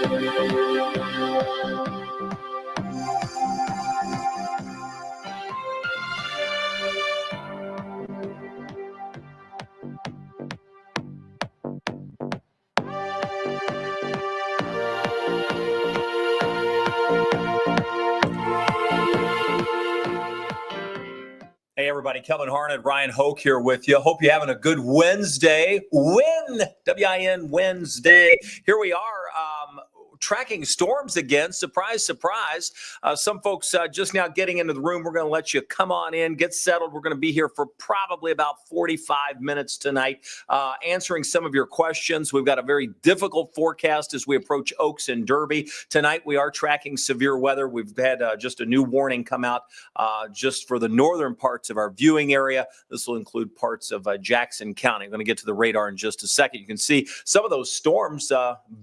Hey, everybody. Kevin Harned Ryan Hoke here with you. Hope you're having a good Wednesday. W-I-N, Wednesday. Here we are. Tracking storms again. Surprise, surprise. Some folks just now getting into the room. We're going to let you come on in, get settled. We're going to be here for probably about 45 minutes tonight, answering some of your questions. We've got a very difficult forecast as we approach Oaks and Derby. Tonight, we are tracking severe weather. We've had just a new warning come out just for the northern parts of our viewing area. This will include parts of Jackson County. I'm going to get to the radar in just a second. You can see some of those storms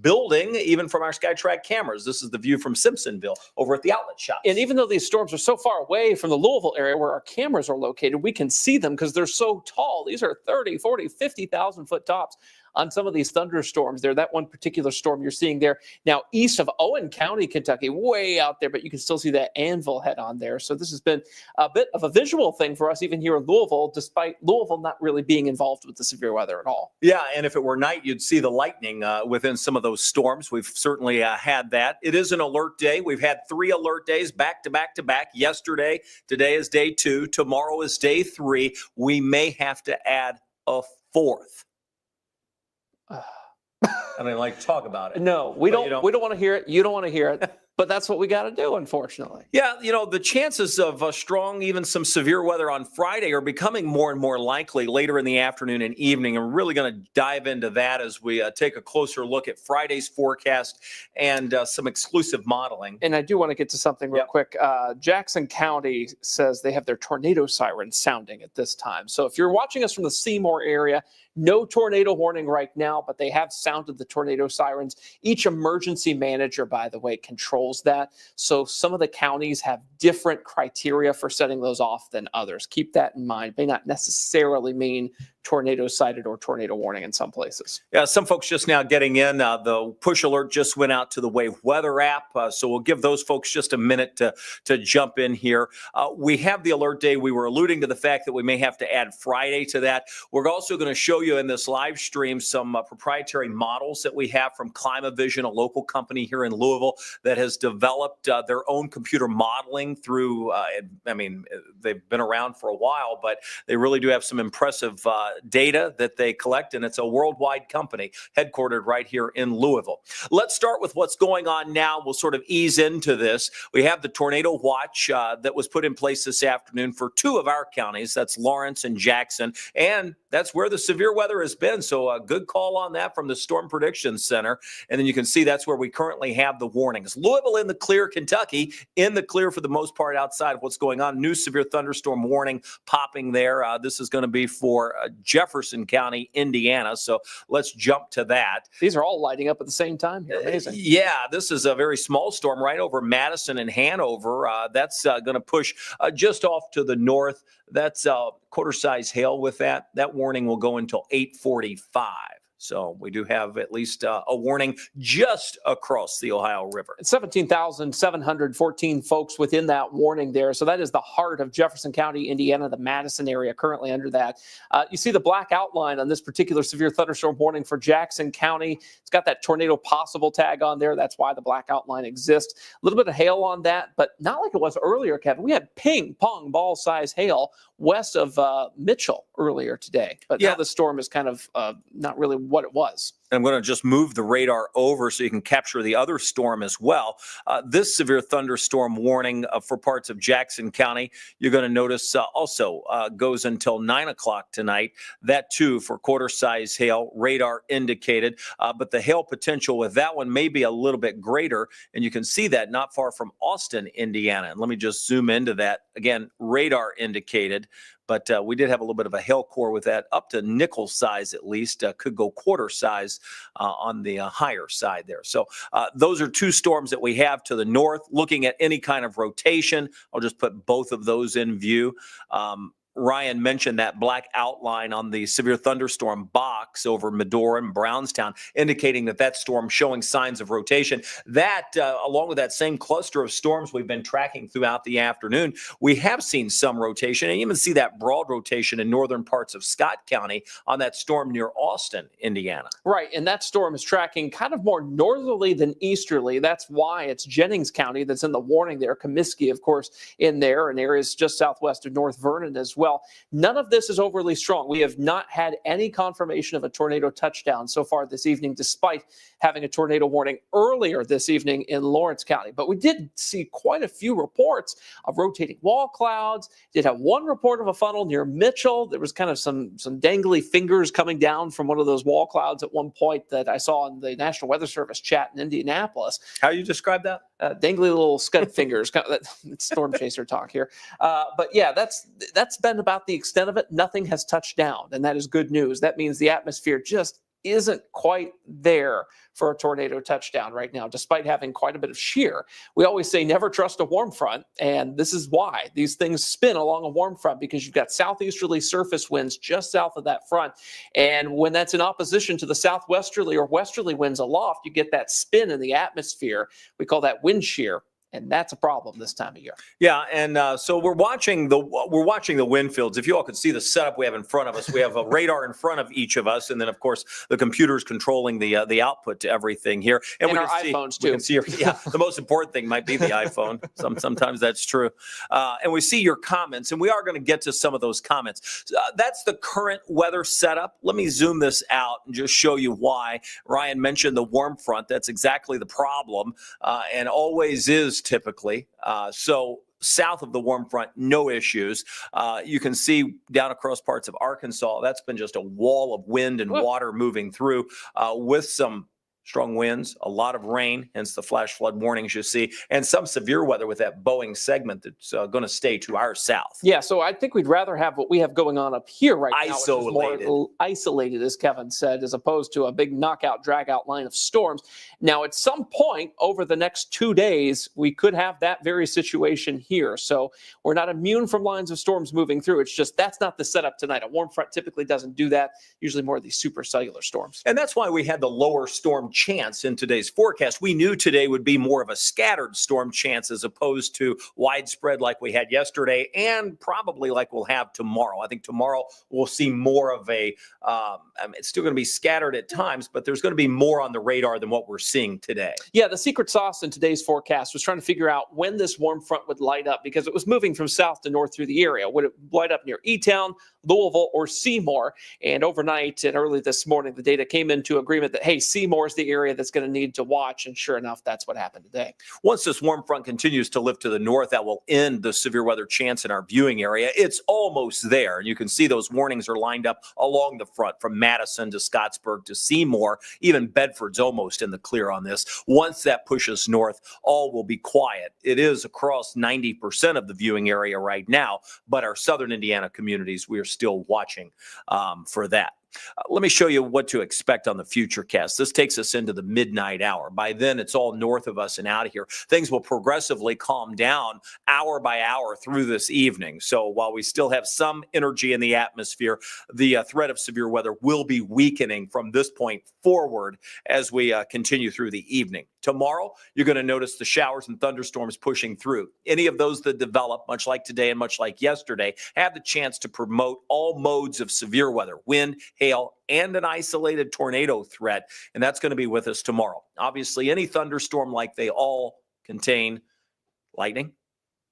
building even from our SkyTrack cameras. This is the view from Simpsonville over at the outlet shops. And even though these storms are so far away from the Louisville area where our cameras are located, we can see them because they're so tall. These are 30, 40, 50,000 foot tops on some of these thunderstorms there. That one particular storm you're seeing there now east of Owen County, Kentucky, way out there, but you can still see that anvil head on there. So this has been a bit of a visual thing for us even here in Louisville, despite Louisville not really being involved with the severe weather at all. Yeah, and if it were night, you'd see the lightning within some of those storms. We've certainly had that. It is an alert day. We've had 3 alert days back to back to back. Yesterday, today is day 2. Tomorrow is day 3. We may have to add a 4th. I mean, like, talk about it. No, we don't want to hear it. You don't want to hear it. But that's what we got to do, unfortunately. Yeah, the chances of strong, even some severe weather on Friday are becoming more and more likely later in the afternoon and evening. And we're really going to dive into that as we take a closer look at Friday's forecast and some exclusive modeling. And I do want to get to something real quick. Jackson County says they have their tornado sirens sounding at this time. So if you're watching us from the Seymour area, no tornado warning right now, but they have sounded the tornado sirens. Each emergency manager, by the way, controls that. So some of the counties have different criteria for setting those off than others. Keep that in mind. May not necessarily mean tornado sighted or tornado warning in some places. Yeah, some folks just now getting in. The push alert just went out to the Wave Weather app. So we'll give those folks just a minute to jump in here. We have the alert day. We were alluding to the fact that we may have to add Friday to that. We're also going to show you in this live stream some proprietary models that we have from Climavision, a local company here in Louisville that has developed their own computer modeling through, they've been around for a while, but they really do have some impressive data that they collect, and it's a worldwide company headquartered right here in Louisville. Let's start with what's going on now. We'll sort of ease into this. We have the tornado watch that was put in place this afternoon for 2 of our counties. That's Lawrence and Jackson, and that's where the severe weather has been. So a good call on that from the Storm Prediction Center. And then you can see that's where we currently have the warnings. Louisville in the clear, Kentucky in the clear for the most part outside of what's going on. New severe thunderstorm warning popping there. This is going to be for Jefferson County, Indiana. So let's jump to that. These are all lighting up at the same time here. Amazing. Yeah, this is a very small storm right over Madison and Hanover. That's going to push just off to the north. That's quarter-size hail with that. That warning will go until 8:45. So we do have at least a warning just across the Ohio River. 17,714 folks within that warning there. So that is the heart of Jefferson County, Indiana, the Madison area currently under that. You see the black outline on this particular severe thunderstorm warning for Jackson County. It's got that tornado possible tag on there. That's why the black outline exists. A little bit of hail on that, but not like it was earlier, Kevin. We had ping pong ball size hail west of Mitchell earlier today. But now the storm is kind of not really what it was. I'm going to just move the radar over so you can capture the other storm as well. This severe thunderstorm warning for parts of Jackson County, you're going to notice also goes until 9 o'clock tonight. That too for quarter-size hail, radar indicated. But the hail potential with that one may be a little bit greater. And you can see that not far from Austin, Indiana. And let me just zoom into that. Again, radar indicated. But we did have a little bit of a hail core with that, up to nickel size at least, could go quarter size on the higher side there. So those are 2 storms that we have to the north. Looking at any kind of rotation, I'll just put both of those in view. Ryan mentioned that black outline on the severe thunderstorm box over Medora and Brownstown, indicating that storm showing signs of rotation. That, along with that same cluster of storms we've been tracking throughout the afternoon, we have seen some rotation, and you even see that broad rotation in northern parts of Scott County on that storm near Austin, Indiana. Right, and that storm is tracking kind of more northerly than easterly. That's why it's Jennings County that's in the warning there. Comiskey, of course, in there, and areas just southwest of North Vernon as well. None of this is overly strong. We have not had any confirmation of a tornado touchdown so far this evening, despite having a tornado warning earlier this evening in Lawrence County. But we did see quite a few reports of rotating wall clouds. Did have one report of a funnel near Mitchell. There was kind of some dangly fingers coming down from one of those wall clouds at one point that I saw in the National Weather Service chat in Indianapolis. How you describe that? Dangly little scud fingers. It's storm chaser talk here. But yeah, that's been about the extent of it. Nothing has touched down, and that is good news. That means the atmosphere just isn't quite there for a tornado touchdown right now, despite having quite a bit of shear. We always say never trust a warm front, and this is why. These things spin along a warm front because you've got southeasterly surface winds just south of that front, and when that's in opposition to the southwesterly or westerly winds aloft, you get that spin in the atmosphere. We call that wind shear. And that's a problem this time of year. Yeah, and so we're watching the wind fields. If you all could see the setup we have in front of us, we have a radar in front of each of us, and then of course the computer's controlling the output to everything here. And we our can iPhones see, too. We can see the most important thing might be the iPhone. Sometimes that's true. And we see your comments, and we are going to get to some of those comments. That's the current weather setup. Let me zoom this out and just show you why. Ryan mentioned the warm front. That's exactly the problem, and always is typically. So south of the warm front, no issues. You can see down across parts of Arkansas, that's been just a wall of wind and water moving through with some strong winds, a lot of rain, hence the flash flood warnings you see, and some severe weather with that Boeing segment that's going to stay to our south. Yeah, so I think we'd rather have what we have going on up here right now, isolated. which is more isolated, as Kevin said, as opposed to a big knockout, drag-out line of storms. Now, at some point over the next 2 days, we could have that very situation here. So we're not immune from lines of storms moving through. It's just that's not the setup tonight. A warm front typically doesn't do that, usually more of these supercellular storms. And that's why we had the lower storm chance in today's forecast. We knew today would be more of a scattered storm chance as opposed to widespread like we had yesterday and probably like we'll have tomorrow. I think tomorrow we'll see more of a, it's still going to be scattered at times, but there's going to be more on the radar than what we're seeing today. Yeah, the secret sauce in today's forecast was trying to figure out when this warm front would light up because it was moving from south to north through the area. Would it light up near E-Town, Louisville, or Seymour? And overnight and early this morning, the data came into agreement that, hey, Seymour is the area that's going to need to watch. And sure enough, that's what happened today. Once this warm front continues to lift to the north, that will end the severe weather chance in our viewing area. It's almost there. And you can see those warnings are lined up along the front from Madison to Scottsburg to Seymour. Even Bedford's almost in the clear on this. Once that pushes north, all will be quiet. It is across 90% of the viewing area right now, but our southern Indiana communities, we are still watching for that. Let me show you what to expect on the Futurecast. This takes us into the midnight hour. By then, it's all north of us and out of here. Things will progressively calm down hour by hour through this evening. So while we still have some energy in the atmosphere, the threat of severe weather will be weakening from this point forward as we continue through the evening. Tomorrow, you're going to notice the showers and thunderstorms pushing through. Any of those that develop, much like today and much like yesterday, have the chance to promote all modes of severe weather, wind, hail, and an isolated tornado threat. And that's going to be with us tomorrow. Obviously, any thunderstorm like they all contain lightning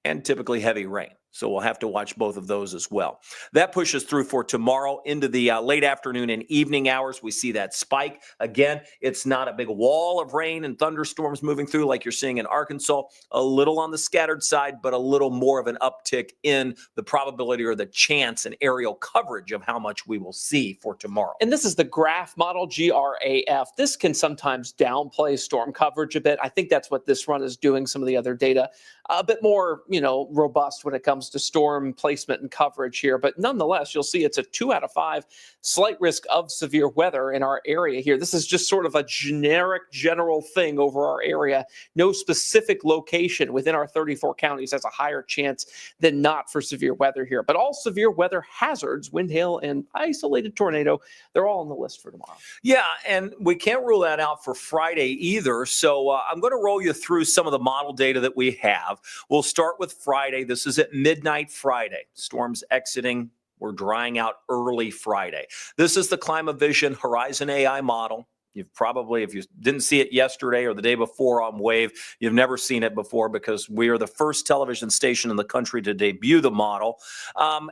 and typically heavy rain. So we'll have to watch both of those as well. That pushes through for tomorrow into the late afternoon and evening hours. We see that spike. Again, it's not a big wall of rain and thunderstorms moving through like you're seeing in Arkansas. A little on the scattered side, but a little more of an uptick in the probability or the chance and aerial coverage of how much we will see for tomorrow. And this is the graph model, GRAF. This can sometimes downplay storm coverage a bit. I think that's what this run is doing. Some of the other data a bit more, robust when it comes comes to storm placement and coverage here. But nonetheless, you'll see it's a 2 out of 5 slight risk of severe weather in our area here. This is just sort of a general thing over our area. No specific location within our 34 counties has a higher chance than not for severe weather here. But all severe weather hazards, wind, hail, and isolated tornado, they're all on the list for tomorrow. Yeah, and we can't rule that out for Friday either. So I'm going to roll you through some of the model data that we have. We'll start with Friday. This is at midnight Friday. Storms exiting. We're drying out early Friday. This is the ClimaVision Horizon AI model. You've probably, if you didn't see it yesterday or the day before on Wave, you've never seen it before because we are the first television station in the country to debut the model.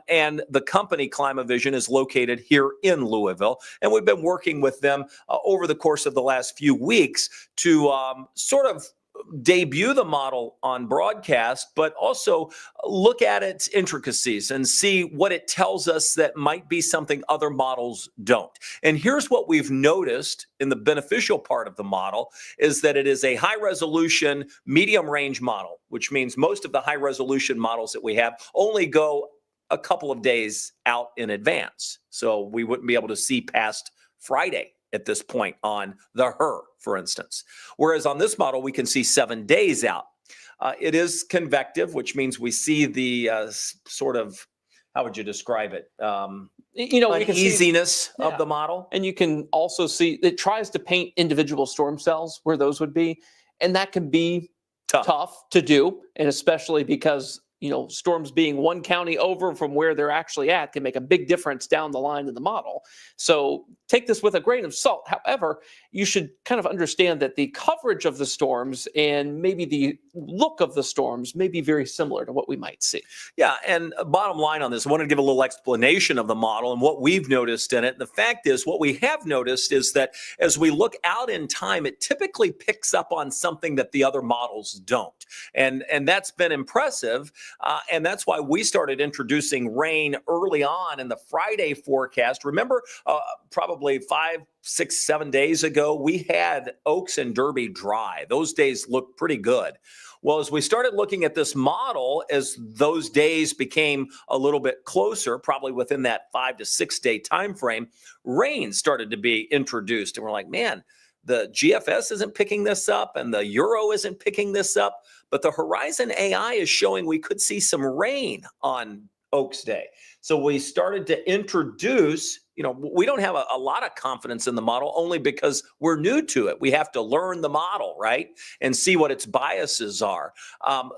And the company ClimaVision is located here in Louisville. And we've been working with them over the course of the last few weeks to sort of debut the model on broadcast, but also look at its intricacies and see what it tells us that might be something other models don't. And here's what we've noticed in the beneficial part of the model is that it is a high resolution, medium range model, which means most of the high resolution models that we have only go a couple of days out in advance. So we wouldn't be able to see past Friday at this point on the HER, for instance. Whereas on this model, we can see 7 days out. It is convective, which means we see the sort of, how would you describe it? Uneasiness of the model. And you can also see it tries to paint individual storm cells where those would be. And that can be tough to do. And especially because storms being one county over from where they're actually at can make a big difference down the line in the model. So take this with a grain of salt. However, you should kind of understand that the coverage of the storms and maybe the look of the storms may be very similar to what we might see. Yeah, and bottom line on this, I want to give a little explanation of the model and what we've noticed in it. The fact is, what we have noticed is that as we look out in time, it typically picks up on something that the other models don't. And that's been impressive. And that's why we started introducing rain early on in the Friday forecast. Remember, probably 5, 6, 7 days ago, we had Oaks and Derby dry. Those days looked pretty good. Well, as we started looking at this model, as those days became a little bit closer, probably within that 5 to 6 day time frame, rain started to be introduced. And we're like, man, the GFS isn't picking this up and the Euro isn't picking this up. But the Horizon AI is showing we could see some rain on Oaks Day. So we started to introduce, we don't have a lot of confidence in the model only because we're new to it. We have to learn the model, right? And see what its biases are.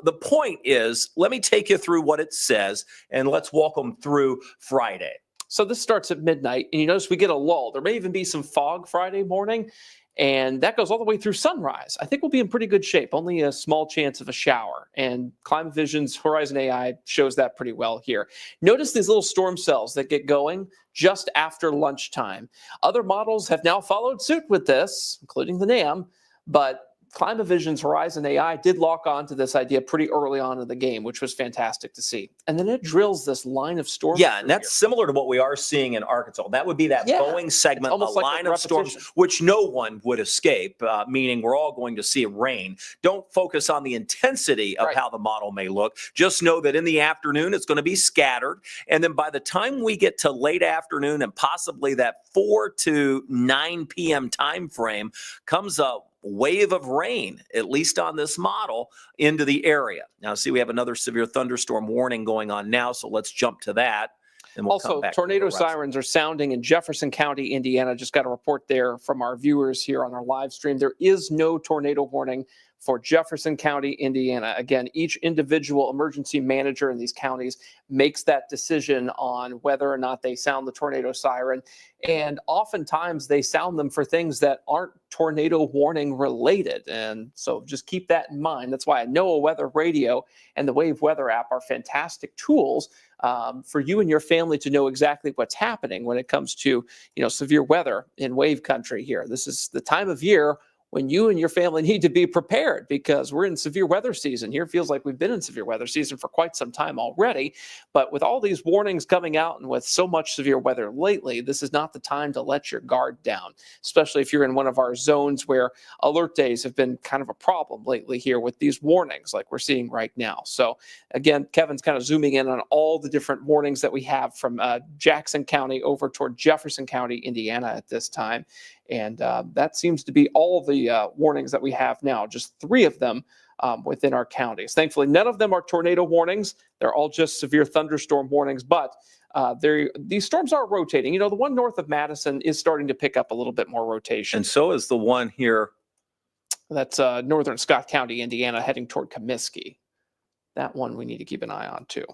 The point is, let me take you through what it says and let's walk them through Friday. So this starts at midnight and you notice we get a lull. There may even be some fog Friday morning. And that goes all the way through sunrise. I think we'll be in pretty good shape, only a small chance of a shower. And ClimaVision's Horizon AI shows that pretty well here. Notice these little storm cells that get going just after lunchtime. Other models have now followed suit with this, including the NAM, but ClimaVision's Horizon AI did lock on to this idea pretty early on in the game, which was fantastic to see. And then it drills this line of storms. Yeah, and that's similar to what we are seeing in Arkansas. That would be that Boeing segment, a line of storms, which no one would escape, meaning we're all going to see rain. Don't focus on the intensity of how the model may look. Just know that in the afternoon, it's going to be scattered. And then by the time we get to late afternoon and possibly that 4 to 9 p.m. time frame comes a wave of rain, at least on this model, into the area. Now, see, we have another severe thunderstorm warning going on now, so let's jump to that. And we'll also, tornado sirens are sounding in Jefferson County, Indiana. Just got a report there from our viewers here on our live stream. There is no tornado warning for Jefferson County, Indiana. Again, each individual emergency manager in these counties makes that decision on whether or not they sound the tornado siren. And oftentimes they sound them for things that aren't tornado warning related. And so just keep that in mind. That's why NOAA Weather Radio and the Wave Weather app are fantastic tools for you and your family to know exactly what's happening when it comes to, severe weather in wave country here. This is the time of year when you and your family need to be prepared, because we're in severe weather season here. It feels like we've been in severe weather season for quite some time already. But with all these warnings coming out and with so much severe weather lately, this is not the time to let your guard down, especially if you're in one of our zones where alert days have been kind of a problem lately here with these warnings like we're seeing right now. So again, Kevin's kind of zooming in on all the different warnings that we have from Jackson County over toward Jefferson County, Indiana at this time. And that seems to be all the warnings that we have now, just 3 of them within our counties. Thankfully, none of them are tornado warnings. They're all just severe thunderstorm warnings, but these storms are rotating. You know, the one north of Madison is starting to pick up a little bit more rotation. And so is the one here. That's northern Scott County, Indiana, heading toward Comiskey. That one we need to keep an eye on too.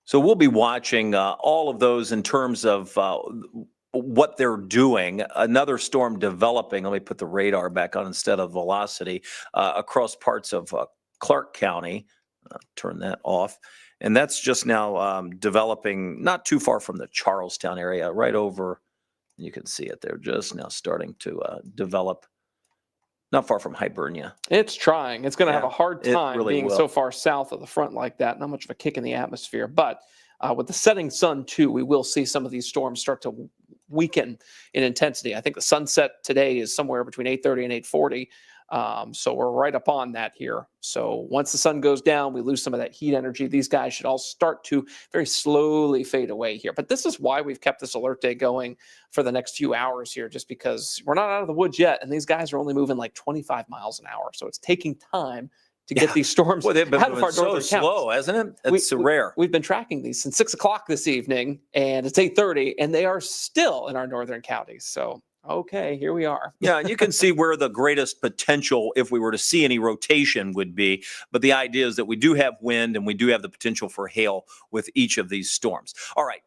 So we'll be watching all of those in terms of what they're doing. Another storm developing. Let me put the radar back on instead of velocity across parts of Clark County. Turn that off. And that's just now developing not too far from the Charlestown area, right over. You can see it there, just now starting to develop. Not far from Hibernia. It's trying. It's going to have a hard time really being so far south of the front like that. Not much of a kick in the atmosphere. But with the setting sun, too, we will see some of these storms start to weaken in intensity. I think the sunset today is somewhere between 8:30 and 8:40. So we're right up on that here. So once the sun goes down, we lose some of that heat energy. These guys should all start to very slowly fade away here. But this is why we've kept this alert day going for the next few hours here, just because we're not out of the woods yet. And these guys are only moving like 25 miles an hour. So it's taking time to get these storms Well, they've been out of our so northern slow, counties. hasn't it? It's rare. We've been tracking these since 6 o'clock this evening, and it's 8:30, and they are still in our northern counties. So okay, here we are. Yeah, and you can see where the greatest potential, if we were to see any rotation, would be. But the idea is that we do have wind and we do have the potential for hail with each of these storms. All right,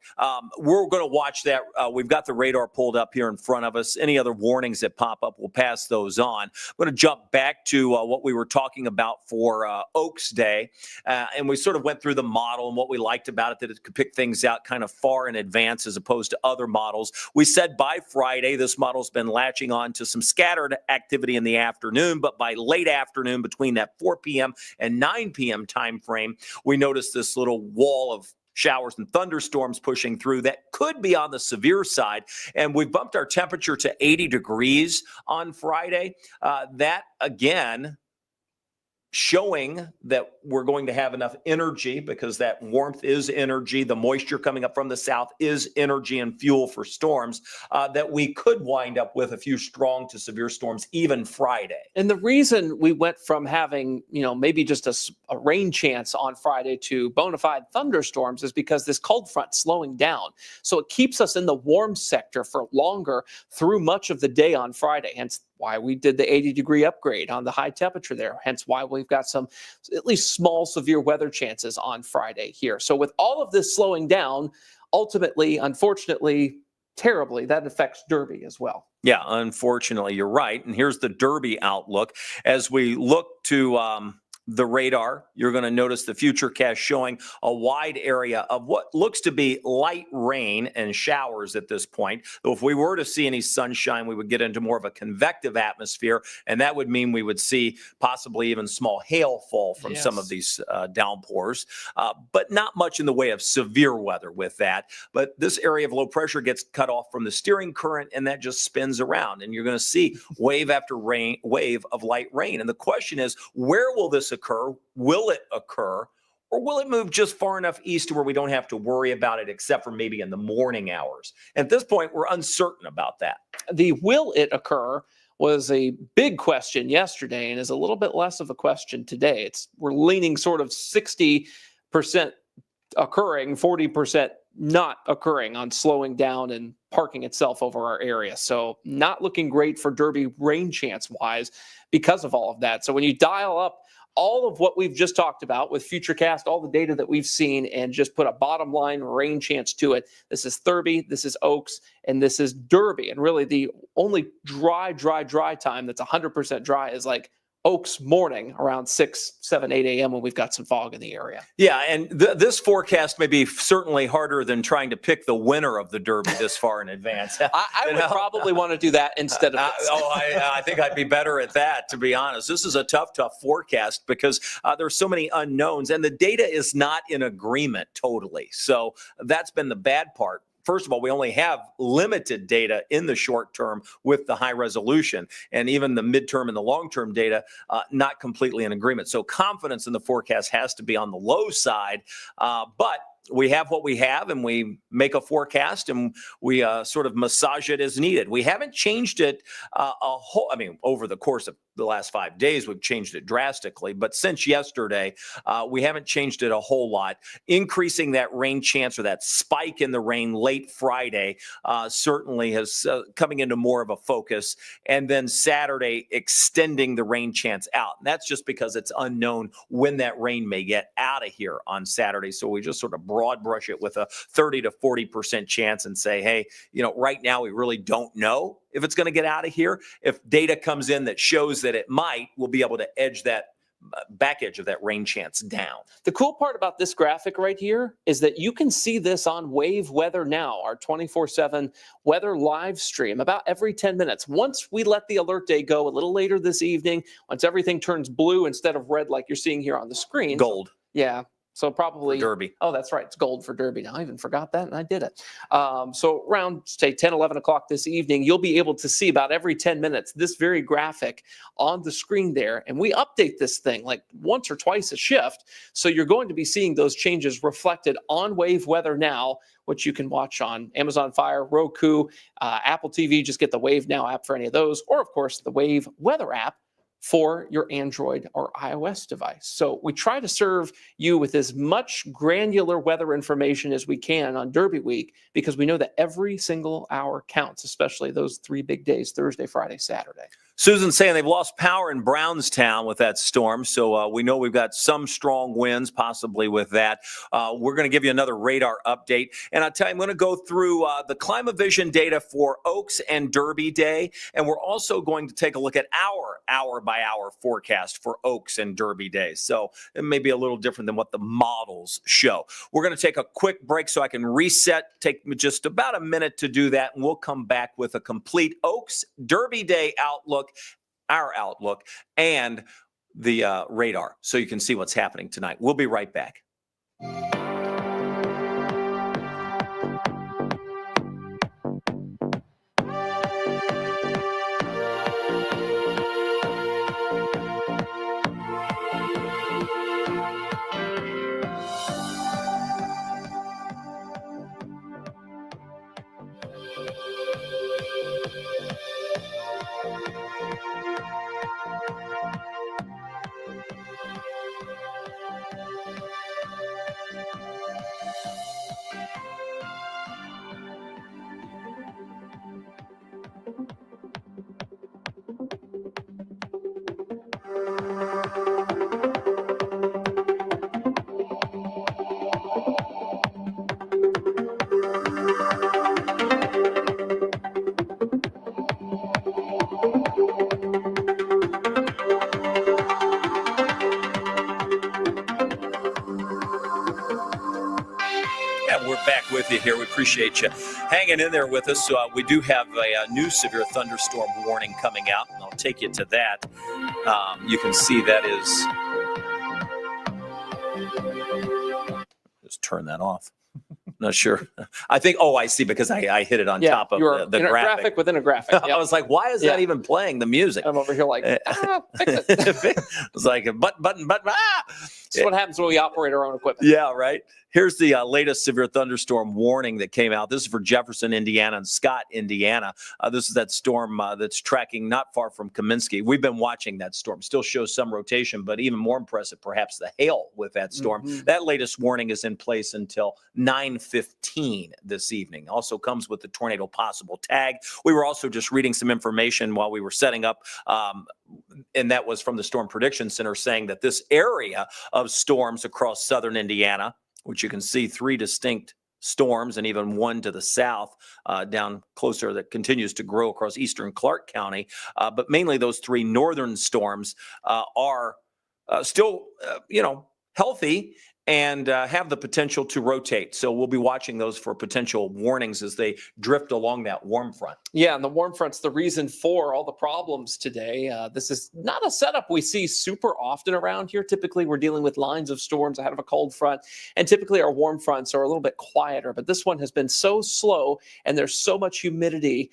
we're going to watch that. We've got the radar pulled up here in front of us. Any other warnings that pop up, we'll pass those on. I'm going to jump back to what we were talking about for Oaks Day. And we sort of went through the model and what we liked about it, that it could pick things out kind of far in advance as opposed to other models. We said by Friday, this model's been latching on to some scattered activity in the afternoon, but by late afternoon, between that 4 p.m. and 9 p.m. time frame, we noticed this little wall of showers and thunderstorms pushing through that could be on the severe side. And we bumped our temperature to 80 degrees on Friday. That, again, showing that we're going to have enough energy, because that warmth is energy. The moisture coming up from the south is energy and fuel for storms, that we could wind up with a few strong to severe storms even Friday. And the reason we went from having, maybe just a rain chance on Friday to bona fide thunderstorms is because this cold front slowing down. So it keeps us in the warm sector for longer through much of the day on Friday. Hence why we did the 80-degree upgrade on the high temperature there. Hence why we've got some at least small severe weather chances on Friday here. So with all of this slowing down, ultimately, unfortunately, terribly, that affects Derby as well. Yeah, unfortunately, you're right. And here's the Derby outlook. As we look to the radar, you're going to notice the futurecast showing a wide area of what looks to be light rain and showers at this point. Though if we were to see any sunshine, we would get into more of a convective atmosphere, and that would mean we would see possibly even small hail fall from some of these downpours, but not much in the way of severe weather with that. But this area of low pressure gets cut off from the steering current, and that just spins around, and you're going to see wave after wave of light rain. And the question is, where will this occur? Will it occur, or will it move just far enough east to where we don't have to worry about it, except for maybe in the morning hours? At this point, we're uncertain about that. The will it occur was a big question yesterday and is a little bit less of a question today. We're leaning sort of 60% occurring, 40% not occurring on slowing down and parking itself over our area. So not looking great for Derby rain chance wise because of all of that. So when you dial up all of what we've just talked about with Futurecast, all the data that we've seen, and just put a bottom line rain chance to it, this is Thurby, this is Oaks, and this is Derby. And really the only dry time that's 100% dry is like Oaks morning around 6, 7, 8 a.m. when we've got some fog in the area. Yeah, and this forecast may be certainly harder than trying to pick the winner of the Derby this far in advance. I would probably want to do that instead of this. I think I'd be better at that, to be honest. This is a tough forecast because there's so many unknowns, and the data is not in agreement totally. So that's been the bad part. First of all, we only have limited data in the short term with the high resolution, and even the midterm and the long-term data not completely in agreement. So confidence in the forecast has to be on the low side, but we have what we have, and we make a forecast, and we sort of massage it as needed. We haven't changed it over the course of the last 5 days, we've changed it drastically. But since yesterday, we haven't changed it a whole lot. Increasing that rain chance or that spike in the rain late Friday certainly has coming into more of a focus. And then Saturday, extending the rain chance out. And that's just because it's unknown when that rain may get out of here on Saturday. So we just sort of broad brush it with a 30 to 40% chance and say, hey, right now we really don't know if it's going to get out of here. If data comes in that shows that it might, we'll be able to edge that back edge of that rain chance down. The cool part about this graphic right here is that you can see this on Wave Weather Now, our 24/7 weather live stream, about every 10 minutes. Once we let the alert day go a little later this evening, once everything turns blue instead of red like you're seeing here on the screen. Gold. Yeah. So probably Derby. Oh, that's right. It's gold for Derby. Now I even forgot that, and I did it. So around, say, 10, 11 o'clock this evening, you'll be able to see about every 10 minutes this very graphic on the screen there. And we update this thing like once or twice a shift. So you're going to be seeing those changes reflected on Wave Weather Now, which you can watch on Amazon Fire, Roku, Apple TV. Just get the Wave Now app for any of those. Or, of course, the Wave Weather app for your Android or iOS device. So we try to serve you with as much granular weather information as we can on Derby week, because we know that every single hour counts, especially those 3 big days, Thursday, Friday, Saturday. Susan's saying they've lost power in Brownstown with that storm, so we know we've got some strong winds possibly with that. We're going to give you another radar update, and I'll tell you, I'm going to go through the ClimaVision data for Oaks and Derby Day, and we're also going to take a look at our hour-by-hour forecast for Oaks and Derby Day. So it may be a little different than what the models show. We're going to take a quick break so I can reset, take just about a minute to do that, and we'll come back with a complete Oaks Derby Day outlook, our outlook, and the radar, so you can see what's happening tonight. We'll be right back. Back with you here. We appreciate you hanging in there with us. We do have a new severe thunderstorm warning coming out, and I'll take you to that. You can see that is... Just turn that off. Not sure. I think, I see, because I hit it on top of the graphic within a graphic. Yep. I was like, why is that even playing the music? I'm over here like, fix it. It's like a button. This is what happens when we operate our own equipment. Yeah, right. Here's the latest severe thunderstorm warning that came out. This is for Jefferson, Indiana, and Scott, Indiana. This is that storm that's tracking not far from Kaminsky. We've been watching that storm. Still shows some rotation, but even more impressive, perhaps, the hail with that storm. Mm-hmm. That latest warning is in place until 9:15 this evening. Also comes with the tornado possible tag. We were also just reading some information while we were setting up, and that was from the Storm Prediction Center, saying that this area of storms across southern Indiana, which you can see 3 distinct storms and even one to the south down closer that continues to grow across eastern Clark County. But mainly those 3 northern storms are still, healthy and have the potential to rotate. So we'll be watching those for potential warnings as they drift along that warm front. Yeah, and the warm front's the reason for all the problems today. This is not a setup we see super often around here. Typically, we're dealing with lines of storms ahead of a cold front, and typically our warm fronts are a little bit quieter. But this one has been so slow, and there's so much humidity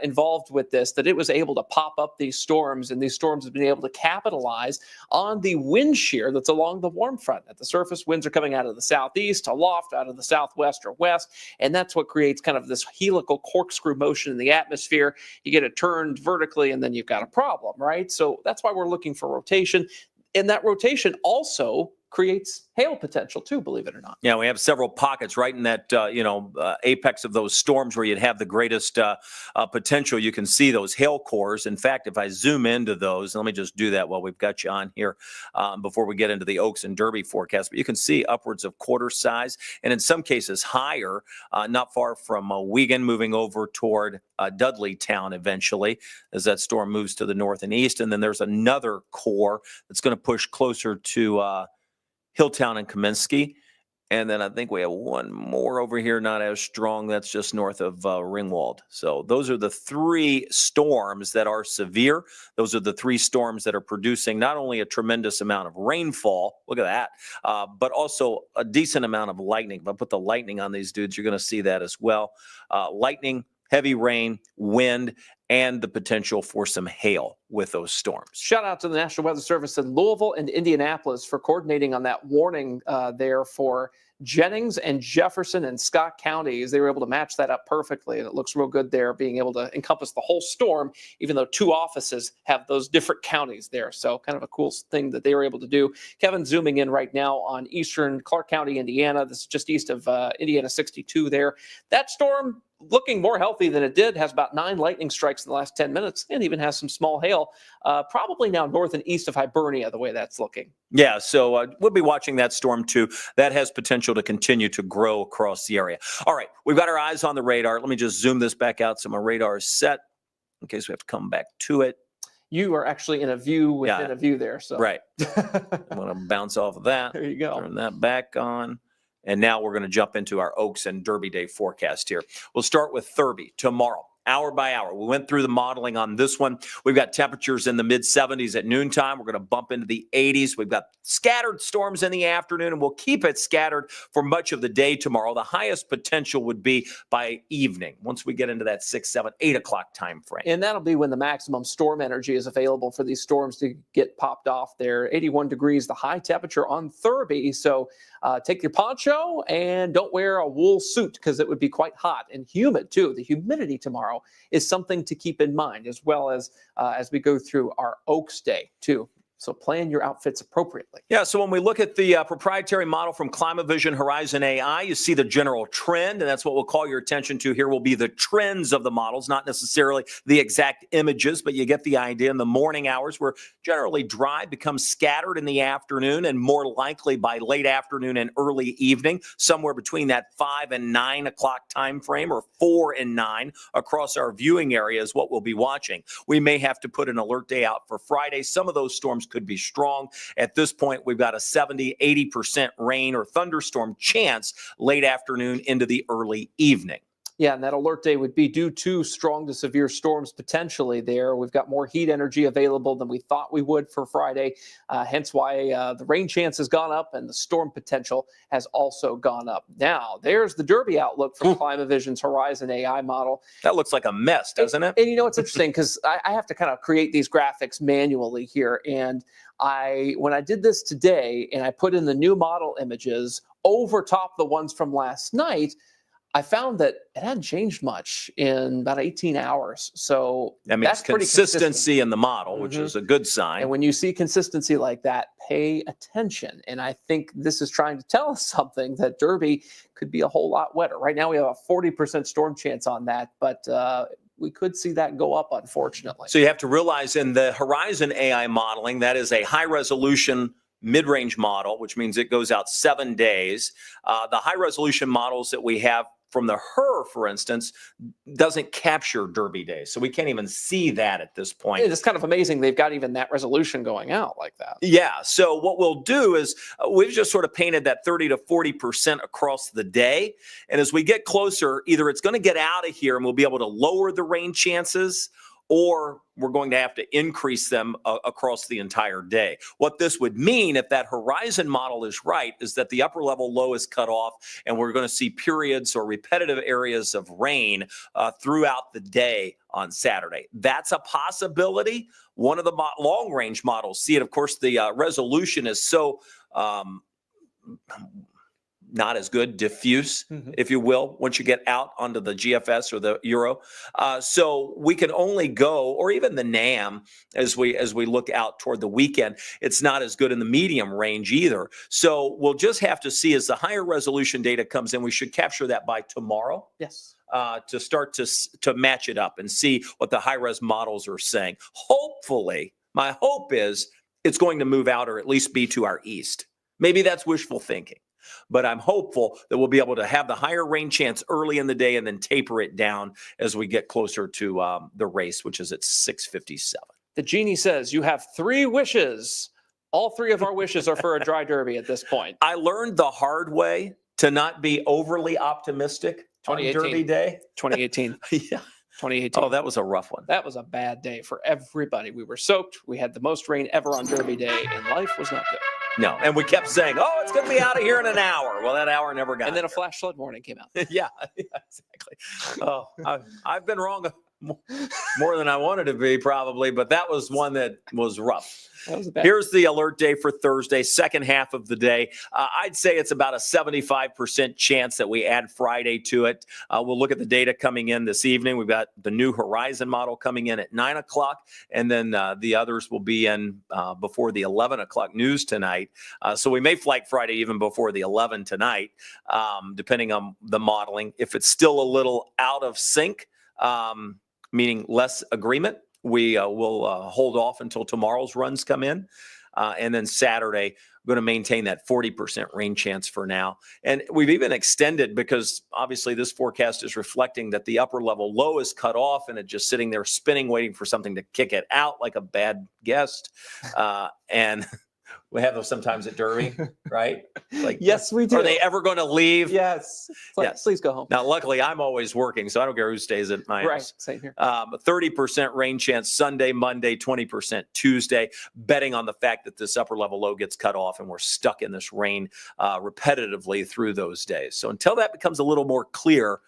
involved with this that it was able to pop up these storms, and these storms have been able to capitalize on the wind shear that's along the warm front. At the surface, winds are coming out of the southeast, aloft, out of the southwest or west, and that's what creates kind of this helical corkscrew motion in the atmosphere. You get it turned vertically, and then you've got a problem, right? So that's why we're looking for rotation, and that rotation also creates hail potential too, believe it or not. Yeah, we have several pockets right in that, apex of those storms where you'd have the greatest potential. You can see those hail cores. In fact, if I zoom into those, let me just do that while we've got you on here before we get into the Oaks and Derby forecast. But you can see upwards of quarter size, and in some cases higher, not far from Wigan, moving over toward Dudleytown eventually as that storm moves to the north and east. And then there's another core that's going to push closer to Hilltown and Kaminsky. And then I think we have one more over here, not as strong. That's just north of Ringwald. So those are the 3 storms that are severe. Those are the 3 storms that are producing not only a tremendous amount of rainfall, look at that, but also a decent amount of lightning. If I put the lightning on these dudes, you're going to see that as well. Lightning, heavy rain, wind, and the potential for some hail with those storms. Shout out to the National Weather Service in Louisville and Indianapolis for coordinating on that warning there for Jennings and Jefferson and Scott counties. They were able to match that up perfectly, and it looks real good there, being able to encompass the whole storm, even though 2 offices have those different counties there. So kind of a cool thing that they were able to do. Kevin zooming in right now on eastern Clark County, Indiana. This is just east of Indiana 62 there. That storm looking more healthy than it did, has about 9 lightning strikes in the last 10 minutes, and even has some small hail, probably now north and east of Hibernia, the way that's looking. Yeah, so we'll be watching that storm too. That has potential to continue to grow across the area. All right, we've got our eyes on the radar. Let me just zoom this back out so my radar is set in case we have to come back to it. You are actually in a view within a view there. So right. I'm going to bounce off of that. There you go. Turn that back on. And now we're going to jump into our Oaks and Derby Day forecast here. We'll start with Derby tomorrow. Hour by hour. We went through the modeling on this one. We've got temperatures in the mid-70s at noontime. We're going to bump into the 80s. We've got scattered storms in the afternoon, and we'll keep it scattered for much of the day tomorrow. The highest potential would be by evening, once we get into that 6, 7, 8 o'clock time frame. And that'll be when the maximum storm energy is available for these storms to get popped off there. 81 degrees, the high temperature on Derby. So take your poncho and don't wear a wool suit because it would be quite hot and humid too. The humidity tomorrow is something to keep in mind, as well as we go through our Oaks Day too. So plan your outfits appropriately. Yeah, so when we look at the proprietary model from ClimaVision Horizon AI, you see the general trend, and that's what we'll call your attention to here will be the trends of the models, not necessarily the exact images, but you get the idea. In the morning hours, we're generally dry, becomes scattered in the afternoon, and more likely by late afternoon and early evening, somewhere between that 5 and 9 o'clock time frame, or 4 and 9 across our viewing area is what we'll be watching. We may have to put an alert day out for Friday. Some of those storms could be strong. At this point, we've got a 70-80% rain or thunderstorm chance late afternoon into the early evening. Yeah, and that alert day would be due to strong to severe storms potentially there. We've got more heat energy available than we thought we would for Friday, hence why the rain chance has gone up and the storm potential has also gone up. Now, there's the Derby outlook from ClimaVision's Horizon AI model. That looks like a mess, doesn't it? And you know, it's interesting because I have to kind of create these graphics manually here. And when I did this today and I put in the new model images over top the ones from last night, I found that it hadn't changed much in about 18 hours. So that means that's consistency in the model, which is a good sign. And when you see consistency like that, pay attention. And I think this is trying to tell us something, that Derby could be a whole lot wetter. Right now we have a 40% storm chance on that, but we could see that go up, unfortunately. So you have to realize in the Horizon AI modeling, that is a high resolution mid-range model, which means it goes out 7 days. The high-resolution models that we have from the HER, for instance, doesn't capture Derby days. So we can't even see that at this point. It's kind of amazing they've got even that resolution going out like that. Yeah. So what we'll do is we've just sort of painted that 30 to 40% across the day. And as we get closer, either it's going to get out of here and we'll be able to lower the rain chances, or we're going to have to increase them across the entire day. What this would mean, if that horizon model is right, is that the upper level low is cut off, and we're going to see periods or repetitive areas of rain throughout the day on Saturday. That's a possibility. One of the long range models see it. Of course, the resolution is so not as good, diffuse, if you will, once you get out onto the GFS or the Euro. So we can only go, or even the NAM, as we look out toward the weekend, it's not as good in the medium range either. So we'll just have to see as the higher resolution data comes in. We should capture that by tomorrow. Yes. To start to match it up and see what the high-res models are saying. Hopefully, my hope is it's going to move out or at least be to our east. Maybe that's wishful thinking. But I'm hopeful that we'll be able to have the higher rain chance early in the day and then taper it down as we get closer to the race, which is at 6:57. The genie says you have 3 wishes. All 3 of our wishes are for a dry Derby at this point. I learned the hard way to not be overly optimistic on 2018. Derby Day. 2018. Yeah. 2018. Oh, that was a rough one. That was a bad day for everybody. We were soaked. We had the most rain ever on Derby Day, and life was not good. No, and we kept saying, "Oh, it's going to be out of here in an hour." Well, that hour never got. And then a here. flash flood warning came out. Yeah, exactly. Oh, I've been wrong more than I wanted to be, probably, but that was one that was rough. That was a bad. Here's the alert day for Thursday, second half of the day. I'd say it's about a 75% chance that we add Friday to it. We'll look at the data coming in this evening. We've got the new horizon model coming in at 9 o'clock, and then the others will be in before the 11 o'clock news tonight. So we may flight Friday even before the 11 tonight, depending on the modeling. If it's still a little out of sync, meaning less agreement, we will hold off until tomorrow's runs come in. And then Saturday, we're going to maintain that 40% rain chance for now. And we've even extended, because obviously this forecast is reflecting that the upper level low is cut off and it's just sitting there spinning, waiting for something to kick it out like a bad guest. And we have those sometimes at Derby, right? Like, yes, we do. Are they ever going to leave? Yes. Like, Yes. Please go home. Now, luckily, I'm always working, so I don't care who stays at my Right. house. Same here. 30% rain chance Sunday, Monday, 20% Tuesday, betting on the fact that this upper level low gets cut off and we're stuck in this rain repetitively through those days. So until that becomes a little more clear,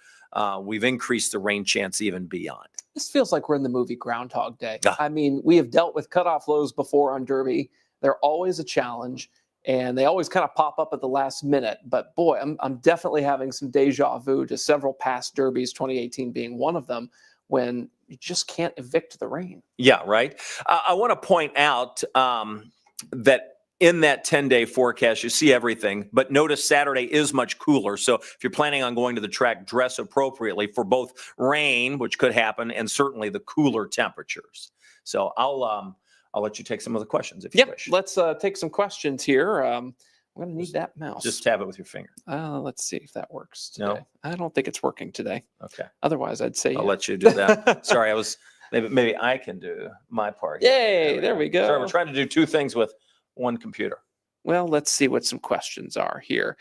we've increased the rain chance even beyond. This feels like we're in the movie Groundhog Day. Yeah. I mean, we have dealt with cutoff lows before on Derby. They're always a challenge, and they always kind of pop up at the last minute. But boy, I'm definitely having some deja vu to several past Derbies, 2018 being one of them, when you just can't evict the rain. Yeah, right. I want to point out that in that 10-day forecast, you see everything, but notice Saturday is much cooler. So if you're planning on going to the track, dress appropriately for both rain, which could happen, and certainly the cooler temperatures. So I'll let you take some of the questions if you wish. Let's take some questions here. I'm going to need that mouse. Just tap it with your finger. Let's see if that works today. No? I don't think it's working today. Okay. Otherwise, I'd say I'll let you do that. Sorry, maybe I can do my part. Yay, there we go. Sorry, we're trying to do 2 things with one computer. Well, let's see what some questions are here.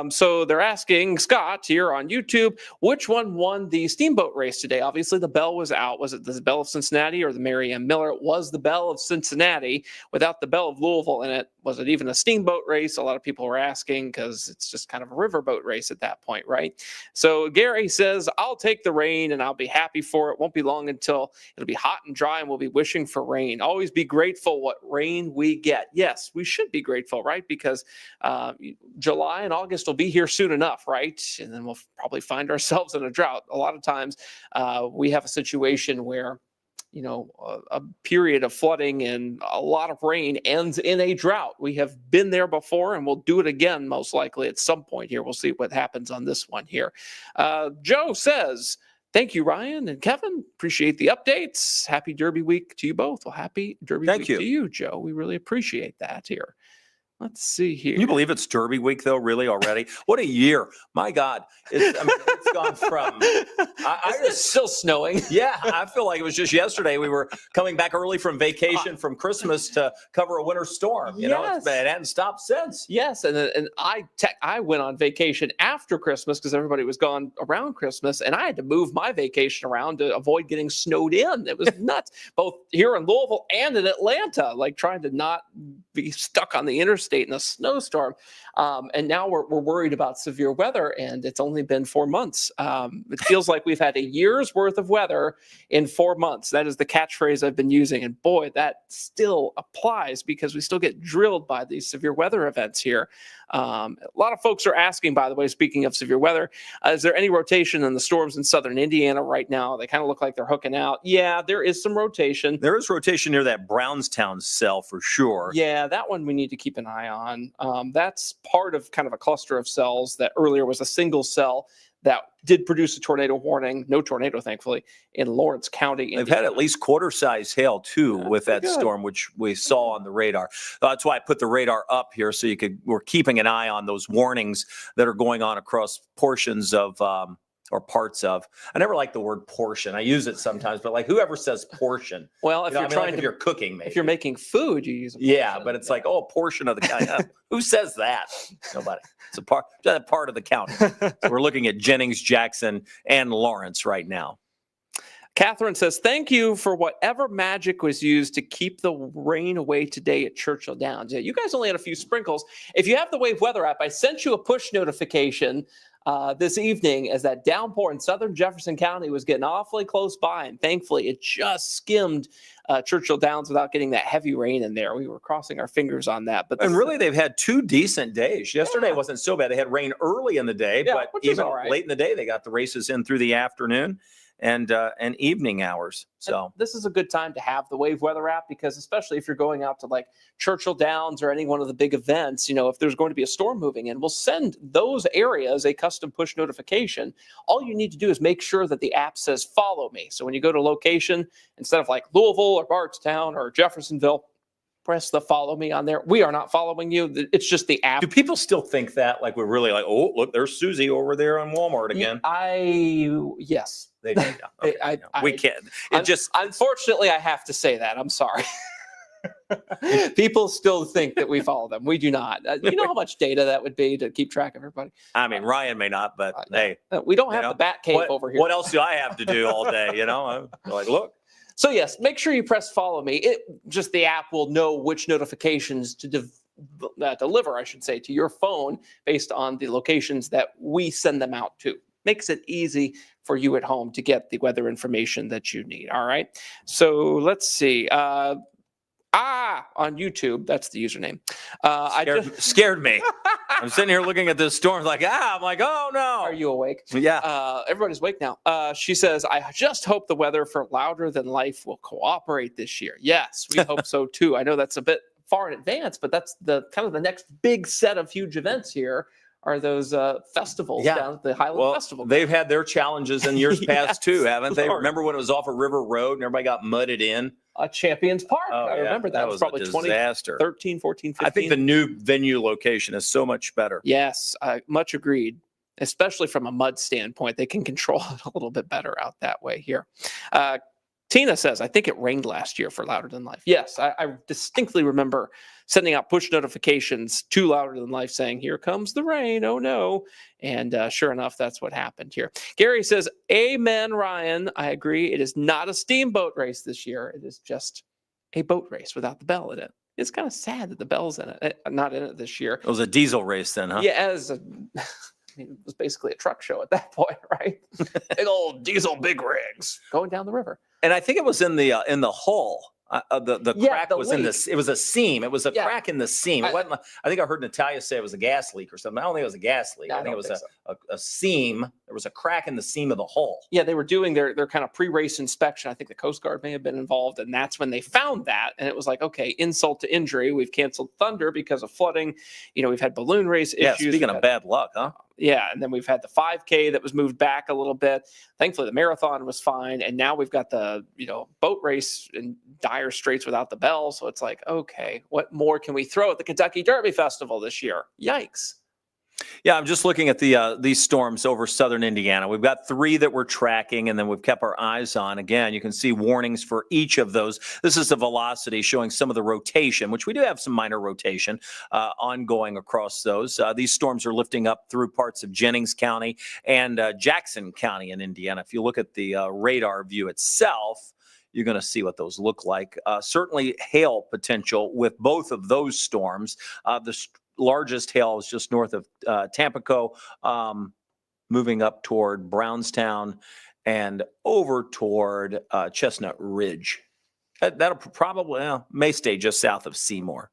So they're asking Scott here on YouTube, which one won the steamboat race today? Obviously, the Belle was out. Was it the Belle of Cincinnati or the Mary M. Miller? It was the Belle of Cincinnati without the Belle of Louisville in it. Was it even a steamboat race? A lot of people were asking because it's just kind of a riverboat race at that point, right? So Gary says, I'll take the rain and I'll be happy for it. Won't be long until it'll be hot and dry and we'll be wishing for rain. Always be grateful what rain we get. Yes, we should be grateful, right? Because July and August will be here soon enough, right? And then we'll probably find ourselves in a drought. A lot of times we have a situation where a period of flooding and a lot of rain ends in a drought. We have been there before and we'll do it again, most likely at some point here. We'll see what happens on this one here. Joe says, thank you, Ryan and Kevin. Appreciate the updates. Happy Derby week to you both. Well, happy Derby week to you, Joe. We really appreciate that here. Let's see here. Can you believe it's Derby week, though, really, already? What a year. My God. It's gone from... It's still snowing. Yeah, I feel like it was just yesterday. We were coming back early from vacation from Christmas to cover a winter storm. You know, it hadn't stopped since. Yes, and I went on vacation after Christmas because everybody was gone around Christmas, and I had to move my vacation around to avoid getting snowed in. It was nuts, both here in Louisville and in Atlanta, like trying to not be stuck on the interstate in a snowstorm. And now we're worried about severe weather, and it's only been 4 months. It feels like we've had a year's worth of weather in 4 months. That is the catchphrase I've been using. And boy, that still applies because we still get drilled by these severe weather events here. A lot of folks are asking, by the way, speaking of severe weather, is there any rotation in the storms in southern Indiana right now? They kind of look like they're hooking out. Yeah, there is some rotation. There is rotation near that Brownstown cell for sure. Yeah, that one we need to keep an eye on. That's part of kind of a cluster of cells that earlier was a single cell that did produce a tornado warning. No tornado, thankfully, in Lawrence County. They've had at least quarter-size hail, too, with that storm, which we saw on the radar. That's why I put the radar up here so we're keeping an eye on those warnings that are going on across portions of or parts of. I never like the word portion. I use it sometimes, but like whoever says portion. Well, if if you're cooking, maybe. If you're making food, you use a portion. Yeah, but it's like, a portion of the county. Who says that? Nobody. It's a part of the county. So we're looking at Jennings, Jackson, and Lawrence right now. Catherine says, thank you for whatever magic was used to keep the rain away today at Churchill Downs. Yeah, you guys only had a few sprinkles. If you have the Wave Weather app, I sent you a push notification this evening as that downpour in southern Jefferson County was getting awfully close by. And thankfully, it just skimmed Churchill Downs without getting that heavy rain in there. We were crossing our fingers on that. And really, they've had 2 decent days. Yesterday wasn't so bad. They had rain early in the day, but even late in the day, they got the races in through the afternoon and evening hours. So this is a good time to have the Wave Weather app because especially if you're going out to like Churchill Downs or any one of the big events, if there's going to be a storm moving in, we'll send those areas a custom push notification. All you need to do is make sure that the app says follow me. So when you go to location, instead of like Louisville or Bardstown or Jeffersonville, press the follow me on there. We are not following you. It's just the app. Do people still think that? Like we're really like, oh, look, there's Susie over there on Walmart again. Yes. They do. Okay, we can't. Unfortunately, I have to say that. I'm sorry. People still think that we follow them. We do not. You know how much data that would be to keep track of everybody? I mean, Ryan may not, but hey. We don't have the bat cave over here. What else do I have to do all day? I'm like, look. So yes, make sure you press follow me. The app will know which notifications to deliver, I should say, to your phone based on the locations that we send them out to. Makes it easy for you at home to get the weather information that you need. All right. So let's see. On YouTube, that's the username. Scared me. I'm sitting here looking at this storm like, I'm like, oh no. Are you awake? Yeah. Everybody's awake now. She says, I just hope the weather for Louder Than Life will cooperate this year. Yes, we hope so too. I know that's a bit far in advance, but that's the kind of the next big set of huge events here. Are those festivals down at the Highland Festival? They've had their challenges in years past too, haven't they? Remember when it was off of River Road and everybody got mudded in? Champions Park. I remember that. Was probably a disaster. 2013, 14, 15. I think the new venue location is so much better. Yes, much agreed. Especially from a mud standpoint, they can control it a little bit better out that way here. Tina says, I think it rained last year for Louder Than Life. Yes, I distinctly remember sending out push notifications to Louder Than Life saying, here comes the rain. Oh, no. And sure enough, that's what happened here. Gary says, amen, Ryan. I agree. It is not a steamboat race this year. It is just a boat race without the bell in it. It's kind of sad that the bell's in it, not in it this year. It was a diesel race then, huh? Yeah, it was basically a truck show at that point, right? Big old diesel big rigs going down the river. And I think it was in the hull. The crack was leak. It was a seam. It was a crack in the seam. It wasn't. I think I heard Natalia say it was a gas leak or something. I don't think it was a gas leak. I think it was a seam There was a crack in the seam of the hull. Yeah, they were doing their kind of pre-race inspection. I think the Coast Guard may have been involved, and that's when they found that. And it was like, okay, insult to injury. We've canceled Thunder because of flooding. We've had balloon race issues. Yeah, speaking of bad luck, huh? Yeah, and then we've had the 5K that was moved back a little bit. Thankfully, the marathon was fine, and now we've got the boat race in dire straits without the bell. So it's like, okay, what more can we throw at the Kentucky Derby Festival this year? Yikes! Yeah, I'm just looking at these storms over southern Indiana. We've got 3 that we're tracking, and then we've kept our eyes on. Again, you can see warnings for each of those. This is the velocity showing some of the rotation, which we do have some minor rotation ongoing across those. These storms are lifting up through parts of Jennings County and Jackson County in Indiana. If you look at the radar view itself, you're going to see what those look like. Certainly hail potential with both of those storms. The largest hail is just north of Tampico, moving up toward Brownstown and over toward Chestnut Ridge. That'll probably may stay just south of Seymour.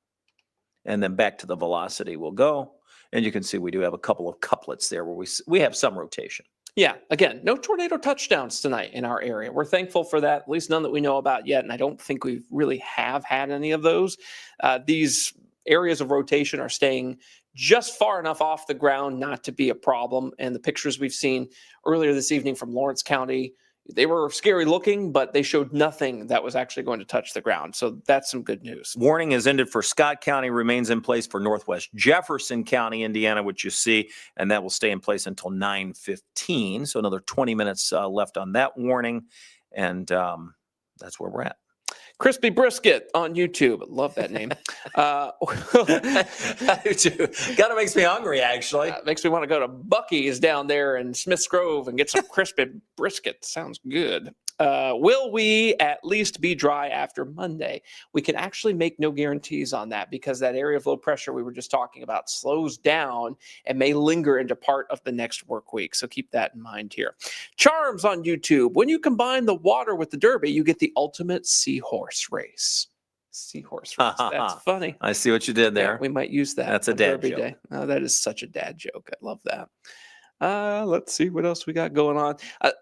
And then back to the velocity we'll go. And you can see we do have a couple of couplets there where we have some rotation. Yeah, again, no tornado touchdowns tonight in our area. We're thankful for that, at least none that we know about yet. And I don't think we really have had any of those. These areas of rotation are staying just far enough off the ground not to be a problem. And the pictures we've seen earlier this evening from Lawrence County, they were scary looking, but they showed nothing that was actually going to touch the ground. So that's some good news. Warning has ended for Scott County, remains in place for Northwest Jefferson County, Indiana, which you see, and that will stay in place until 9:15. So another 20 minutes left on that warning. And that's where we're at. Crispy Brisket on YouTube. Love that name. I do too. Kind of makes me hungry, actually. Makes me want to go to Buc-ee's down there in Smiths Grove and get some crispy brisket. Sounds good. Will we at least be dry after Monday? We can actually make no guarantees on that because that area of low pressure we were just talking about slows down and may linger into part of the next work week. So keep that in mind here. Charms on YouTube. When you combine the water with the Derby, you get the ultimate seahorse race. Seahorse race. That's funny. I see what you did there. Yeah, we might use that. That's a dad Derby joke. Day. Oh, that is such a dad joke. I love that. Let's see what else we got going on.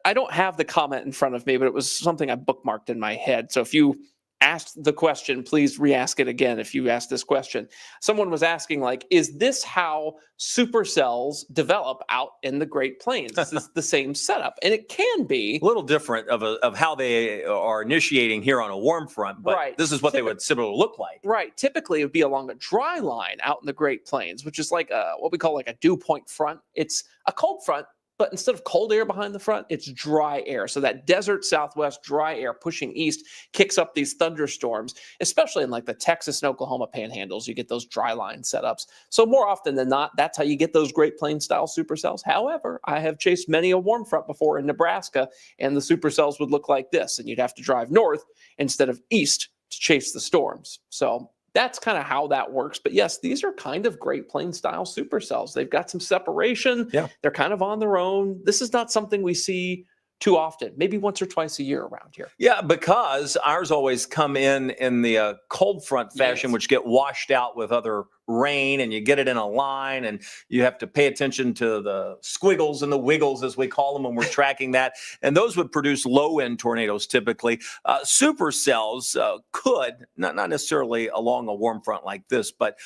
I don't have the comment in front of me, but it was something I bookmarked in my head. So if you asked the question, please re-ask it again if you asked this question. Someone was asking, like, is this how supercells develop out in the Great Plains? Is this the same setup? And it can be. A little different of how they are initiating here on a warm front, but Right. this is what they would similarly look like. Right. Typically, it would be along a dry line out in the Great Plains, which is like what we call like a dew point front. It's a cold front, but instead of cold air behind the front, it's dry air. So that desert southwest dry air pushing east kicks up these thunderstorms, especially in like the Texas and Oklahoma panhandles. You get those dry line setups. So more often than not, that's how you get those Great Plains style supercells. However, I have chased many a warm front before in Nebraska, and the supercells would look like this, and you'd have to drive north instead of east to chase the storms. So that's kind of how that works. But yes, these are kind of Great Plains style supercells. They've got some separation. Yeah. They're kind of on their own. This is not something we see too often, maybe once or twice a year around here. Yeah, because ours always come in the cold front fashion, Yes. which get washed out with other rain, and you get it in a line, and you have to pay attention to the squiggles and the wiggles, as we call them, when we're tracking that. And those would produce low-end tornadoes typically. Supercells could, not necessarily along a warm front like this, but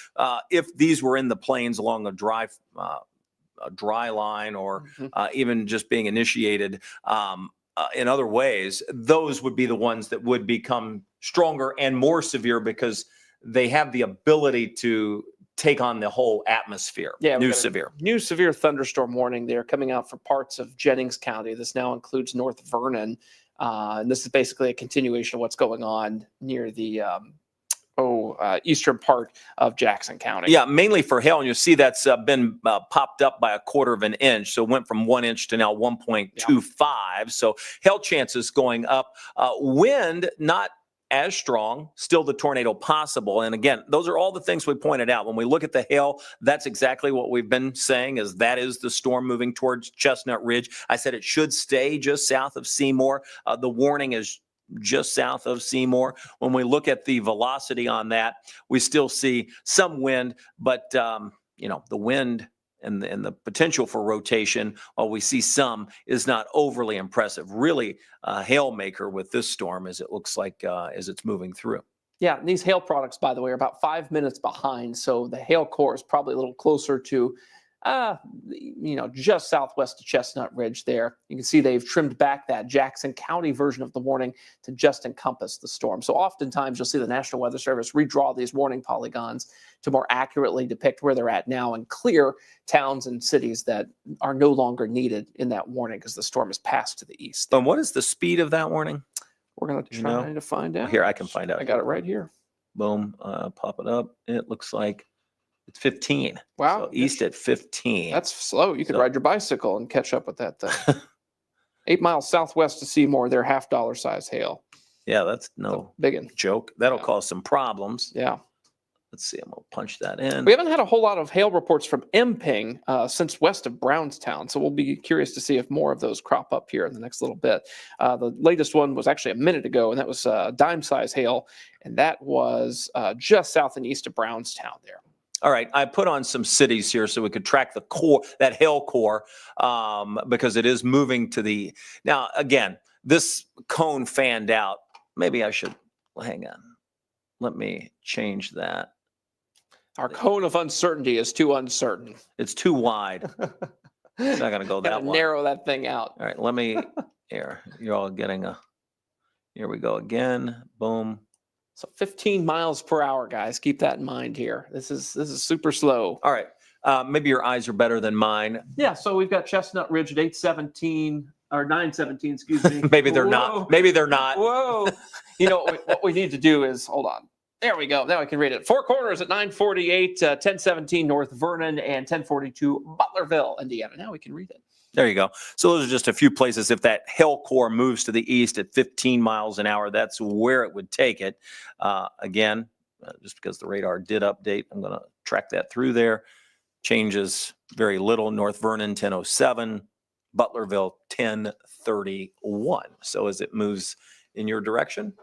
if these were in the plains along a dry line or even just being initiated in other ways, those would be the ones that would become stronger and more severe because they have the ability to take on the whole atmosphere. Yeah, New severe thunderstorm warning there coming out for parts of Jennings County. This now includes North Vernon. And this is basically a continuation of what's going on near the eastern part of Jackson County. Yeah, mainly for hail. And you see that's been popped up by 1/4 of an inch. So it went from 1 inch to now 1.25. So hail chances going up. Wind, not as strong, still the tornado possible. And again, those are all the things we pointed out. When we look at the hail, that's exactly what we've been saying, is that is the storm moving towards Chestnut Ridge. I said it should stay just south of Seymour. The warning is just south of Seymour. When we look at the velocity on that, we still see some wind, but the wind and the potential for rotation, while we see some, is not overly impressive. Really a hail maker with this storm as it looks like as it's moving through. Yeah, and these hail products, by the way, are about 5 minutes behind. So the hail core is probably a little closer to, just southwest of Chestnut Ridge there. You can see they've trimmed back that Jackson County version of the warning to just encompass the storm. So oftentimes you'll see the National Weather Service redraw these warning polygons to more accurately depict where they're at now and clear towns and cities that are no longer needed in that warning because the storm has passed to the east. And what is the speed of that warning? We're going to try to find out. Here, I can find out. I got it right here. Boom, pop it up. It looks like it's 15. Wow. So east at 15. That's slow. You could ride your bicycle and catch up with that thing. 8 miles southwest of Seymour, they're $half size hail. Yeah, that's no big one. Joke. That'll cause some problems. Yeah. Let's see. I'm going to punch that in. We haven't had a whole lot of hail reports from Emping since west of Brownstown, so we'll be curious to see if more of those crop up here in the next little bit. The latest one was actually a minute ago, and that was dime-size hail, and that was just south and east of Brownstown there. All right, I put on some cities here so we could track the core, that hail core, because it is moving to the. Now, again, this cone fanned out. Maybe I should hang on. Let me change that. Our cone of uncertainty is too uncertain. It's too wide. It's not going to go that wide. Narrow that thing out. All right, let me. Here, you're all getting a. Here we go again. Boom. So 15 miles per hour, guys. Keep that in mind here. This is super slow. All right. Maybe your eyes are better than mine. Yeah. So we've got Chestnut Ridge at 817 or 917. Excuse me. Maybe they're not. Maybe they're not. Whoa. What we need to do is hold on. There we go. Now I can read it. Four Corners at 948, 1017 North Vernon, and 1042 Butlerville, Indiana. Now we can read it. There you go. So those are just a few places. If that hail core moves to the east at 15 miles an hour, that's where it would take it. Again, just because the radar did update, I'm going to track that through there. Changes very little. North Vernon, 1007. Butlerville, 1031. So as it moves in your direction,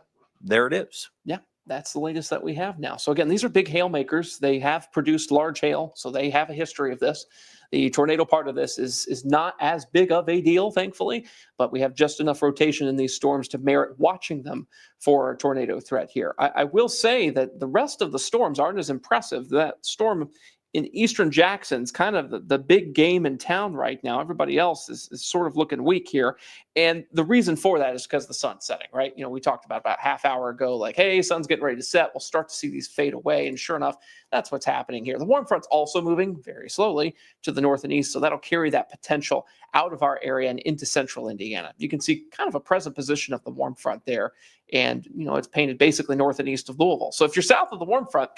there it is. Yeah. That's the latest that we have now. So again, these are big hail makers. They have produced large hail, so they have a history of this. The tornado part of this is not as big of a deal, thankfully, but we have just enough rotation in these storms to merit watching them for a tornado threat here. I will say that the rest of the storms aren't as impressive. That storm in eastern Jackson's kind of the big game in town right now. Everybody else is sort of looking weak here. And the reason for that is because the sun's setting, right? We talked about half hour ago, like, hey, sun's getting ready to set. We'll start to see these fade away. And sure enough, that's what's happening here. The warm front's also moving very slowly to the north and east. So that'll carry that potential out of our area and into central Indiana. You can see kind of a present position of the warm front there. And, it's painted basically north and east of Louisville. So if you're south of the warm front,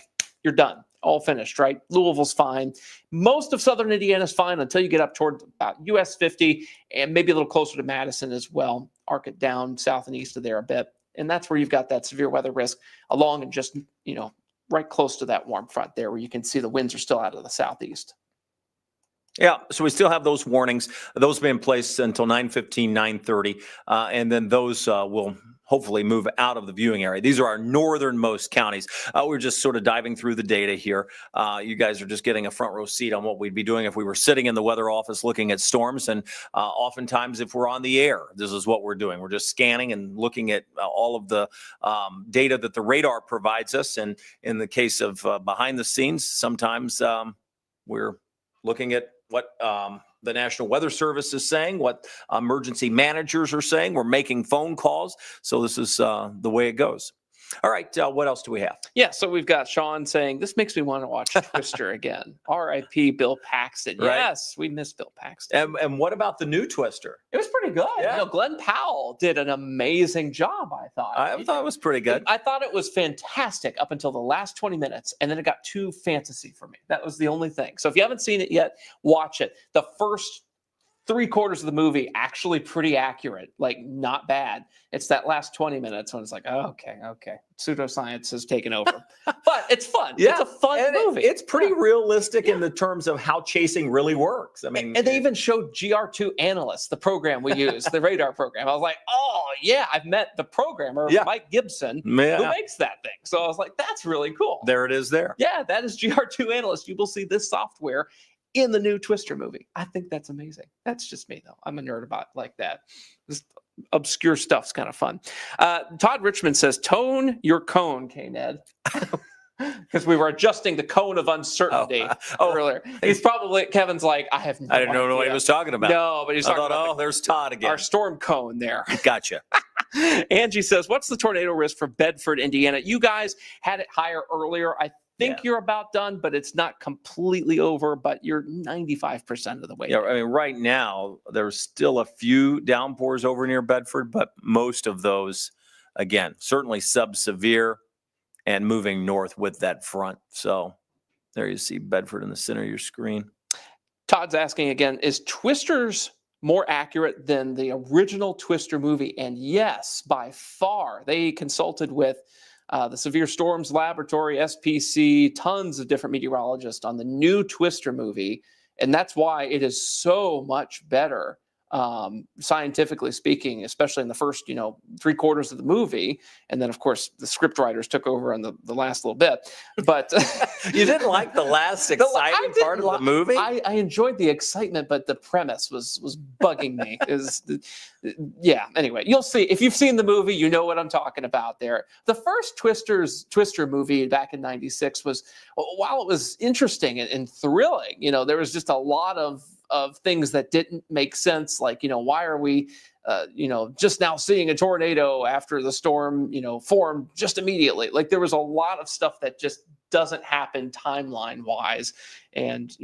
you're done. All finished, right? Louisville's fine. Most of southern Indiana's fine until you get up toward US 50 and maybe a little closer to Madison as well. Arc it down south and east of there a bit. And that's where you've got that severe weather risk along and just, right close to that warm front there where you can see the winds are still out of the southeast. Yeah, so we still have those warnings. Those have been in place until 9:15, 9:30, and then those will hopefully move out of the viewing area. These are our northernmost counties. We're just sort of diving through the data here. You guys are just getting a front row seat on what we'd be doing if we were sitting in the weather office looking at storms. And oftentimes if we're on the air, this is what we're doing. We're just scanning and looking at all of the data that the radar provides us. And in the case of behind the scenes, sometimes we're looking at what the National Weather Service is saying, what emergency managers are saying. We're making phone calls. So this is the way it goes. All right. What else do we have? Yeah. So we've got Sean saying, this makes me want to watch Twister again. R.I.P. Bill Paxton. Right. Yes, we miss Bill Paxton. And what about the new Twister? It was pretty good. Yeah. Glenn Powell did an amazing job, I thought. I thought it was pretty good. I thought it was fantastic up until the last 20 minutes, and then it got too fantasy for me. That was the only thing. So if you haven't seen it yet, watch it. The first 3/4 of the movie actually pretty accurate, like not bad. It's that last 20 minutes when it's like, oh, okay, pseudoscience has taken over. But it's fun. Yeah. It's a fun movie. It's pretty realistic in the terms of how chasing really works. I mean, and they even showed GR2 Analyst, the program we use, the radar program. I was like, oh yeah, I've met the programmer, Mike Gibson, who makes that thing. So I was like, that's really cool. There it is there. Yeah, that is GR2 Analyst. You will see this software in the new Twister movie. I think that's amazing. That's just me, though. I'm a nerd about like that. This obscure stuff's kind of fun. Todd Richmond says, tone your cone, K-Ned. Because we were adjusting the cone of uncertainty earlier. He's probably, Kevin's like, I have no I didn't know idea what he was talking about. No, but he's talking about there's Todd again. our storm cone there. Gotcha. Angie says, what's the tornado risk for Bedford, Indiana? You guys had it higher earlier. I think you're about done, but it's not completely over, but you're 95% of the way. Yeah, I mean, right now, there's still a few downpours over near Bedford, but most of those, again, certainly sub-severe and moving north with that front. So there you see Bedford in the center of your screen. Todd's asking again, is Twisters more accurate than the original Twister movie? And yes, by far. They consulted with the Severe Storms Laboratory, SPC, tons of different meteorologists on the new Twister movie. And that's why it is so much better, scientifically speaking, especially in the first, 3/4 of the movie. And then, of course, the script writers took over on the last little bit. But you didn't like the last exciting part of the movie? I enjoyed the excitement, but the premise was bugging me. Yeah, anyway, you'll see. If you've seen the movie, you know what I'm talking about there. The first Twister movie back in '96 was, while it was interesting and thrilling, there was just a lot of things that didn't make sense. Like, why are we, just now seeing a tornado after the storm, formed just immediately? Like, there was a lot of stuff that just doesn't happen timeline wise. And,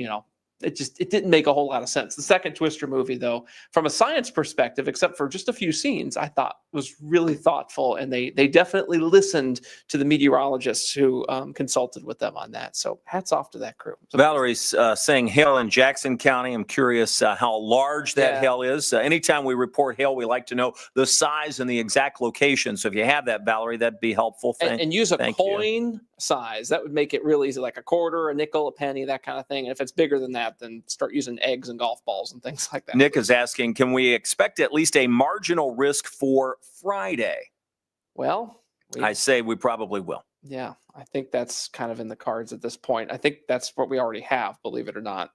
it didn't make a whole lot of sense. The second Twister movie, though, from a science perspective, except for just a few scenes, I thought was really thoughtful. And they definitely listened to the meteorologists who consulted with them on that. So hats off to that crew. So, Valerie's saying hail in Jackson County. I'm curious how large that hail is. Anytime we report hail, we like to know the size and the exact location. So if you have that, Valerie, that'd be helpful. And use a coin size. That would make it real easy, like a quarter, a nickel, a penny, that kind of thing. And if it's bigger than that, then start using eggs and golf balls and things like that. Nick is asking, can we expect at least a marginal risk for Friday? Well, I say we probably will. Yeah, I think that's kind of in the cards at this point. I think that's what we already have, believe it or not,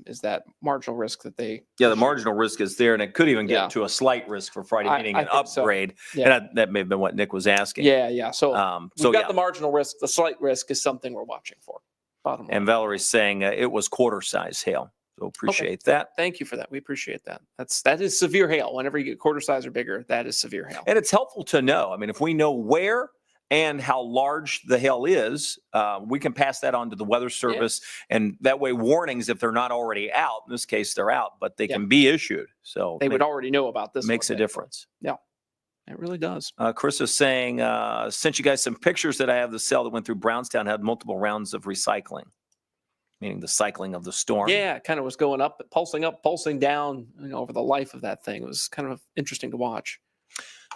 is that marginal risk that they... Yeah, the marginal risk is there, and it could even get to a slight risk for Friday, meaning an upgrade. So. Yeah. And that may have been what Nick was asking. Yeah. So we've got the marginal risk. The slight risk is something we're watching for. Bottom line. And Valerie's saying it was quarter-size hail. So appreciate that. Thank you for that. We appreciate that. That is severe hail. Whenever you get quarter size or bigger, that is severe hail. And it's helpful to know. I mean, if we know where and how large the hail is, we can pass that on to the Weather Service. Yeah. And that way warnings, if they're not already out, in this case they're out, but they can be issued. So they would already know about this. Makes a difference. Yeah, it really does. Chris is saying, sent you guys some pictures that I have. The cell that went through Brownstown had multiple rounds of recycling. Meaning the cycling of the storm. Yeah, it kind of was going up, pulsing down, over the life of that thing. It was kind of interesting to watch.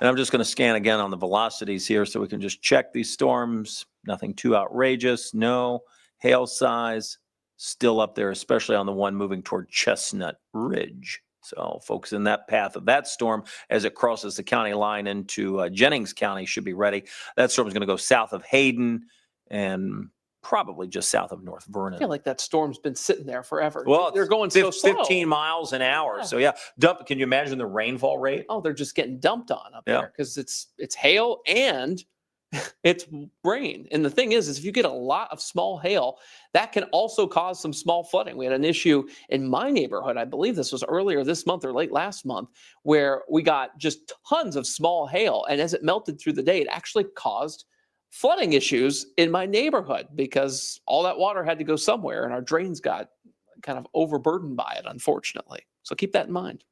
And I'm just going to scan again on the velocities here so we can just check these storms. Nothing too outrageous. No hail size. Still up there, especially on the one moving toward Chestnut Ridge. So folks in that path of that storm as it crosses the county line into Jennings County should be ready. That storm is going to go south of Hayden and probably just south of North Vernon. I feel like that storm's been sitting there forever. Well, they're going so slow. 15 miles an hour. Yeah. So can you imagine the rainfall rate? Oh, they're just getting dumped on up there because it's hail and it's rain. And the thing is if you get a lot of small hail, that can also cause some small flooding. We had an issue in my neighborhood. I believe this was earlier this month or late last month, where we got just tons of small hail. And as it melted through the day, it actually caused flooding issues in my neighborhood because all that water had to go somewhere and our drains got kind of overburdened by it, unfortunately. So keep that in mind.